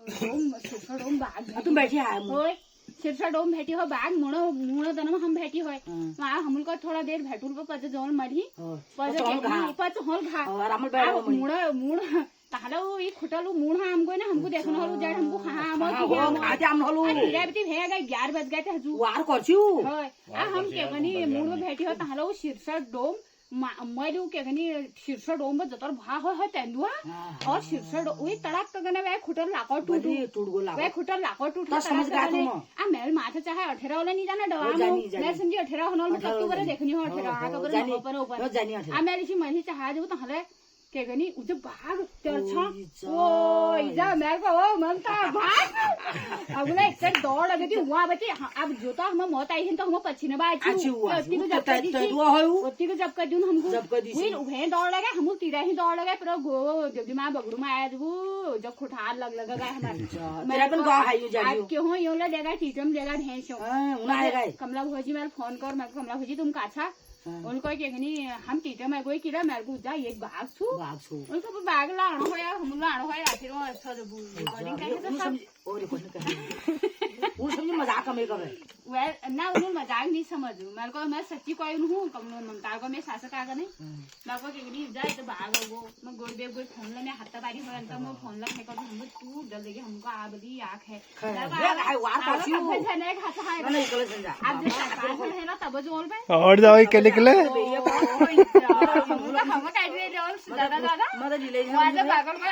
डोम बाग तुम बैठी आया होय सिरसा डोम भेटी हो बाग मुणो दन हम भेटी होय वहाँ हमन को थोड़ा देर भेटुल पर पज जौन मरी पज होल घा और हमल बैठ मुण ताहले ई खुटलू मुण हमको ना हमको देखन हलू जड़ हमको हां आते हम हलू धीरे बिती भे गए 11 बज गए थे हजू वार करछु होय आ हम के गनी मुण भेटी हो ताहले सिरसा डोम मैलू के गनी शीर्ष डोम जतर भा हो तेंदुआ और शीर्ष वही तड़ाक तगने वे खुटर लाको टूट गोला वे खुटर लाको टूट समझ गया तुम आ मेल माथे चाहे 18 वाला नहीं जाना डवा मैं समझी 18 होनल तब तो बरे देखनी हो 18 आ तो ऊपर ऊपर आ मेल सी मही चाहे जो तहले के गनी उजे बाग चरछा ओ इजा मेल को ओ ममता भाग अब ले एक दौड़ लगी थी हुआ बती अब जोता हम मौत आई तो हम पछिने बा अछि ओती को जब कर दी ओती को जब कर दून हमको वही उहे दौड़ लगे हम तीरा ही दौड़ लगे पर गो जब मां बगड़ू में आया जब जब खुठार लग गए हमारे मेरा अपन गांव है आज क्यों हो यो ले देगा टीचम देगा ढेंसो उना आएगा कमला भौजी मेरे फोन कर मैं कमला भौजी तुम काछा उनको के गनी हम टीचर में कोई किरा मेरे को जा एक बाग छू उनको बाग लाणो होया हम लाणो होया आखिर में अच्छा जब रिकॉर्डिंग करके तो सब और रिकॉर्डिंग कर वो समझ मजाक में करे वे ना उन मजाक नहीं समझू मेरे को मैं सच्ची कोई हूं कमलो ममता को मैं सास का नहीं मेरे को के गनी जा तो बाग वो मैं गोरदेव कोई फोन ले मैं हाथ बारी हो अंत मैं फोन लगे को हम तू जल्दी हमको आ बदी आंख है वार करछु नहीं खाता है नहीं कल समझा आप जब पास है ना तब जोल पे और जाओ के निकले हम का दे जोल दादा मत ले वो आज पागल में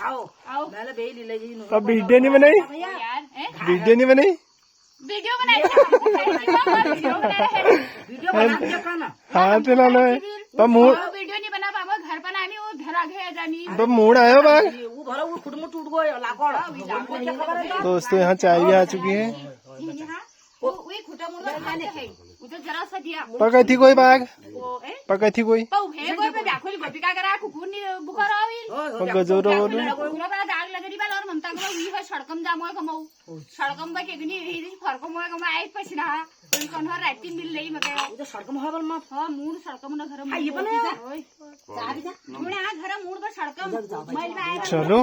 आओ मैंने बे ले जी अब वीडियो नहीं बनाई यार वीडियो नहीं बनाई वीडियो बनाई वीडियो बना के खाना हाँ तो ला लो पर मूड वीडियो नहीं बना पावा घर पर आनी वो घर आगे जानी पर मूड आयो बाग वो भरा वो खुटमुट टूट गयो लाकड़ दोस्तों यहाँ चाय भी आ चुकी है वही खुटा मुर्गा खाने है वो तो जरा सा दिया पकई थी कोई बाग वो पकई थी कोई तो है कोई पे व्याकुल गोपिका करा कुकुर नहीं बुखार आवी गजोरो पूरा बड़ा दाग लगरी बाल और ममता को वी है सड़कम जाम है कमाऊ सड़कम बा केगनी री फरकम है कमा आई पछना कोई कोन हर राती मिल लई मगे वो सड़कम है बल मत हां मूड सड़कम ना घर में ये बने जा जा मुड़े आ घर मूड पर सड़कम मैल में आए चलो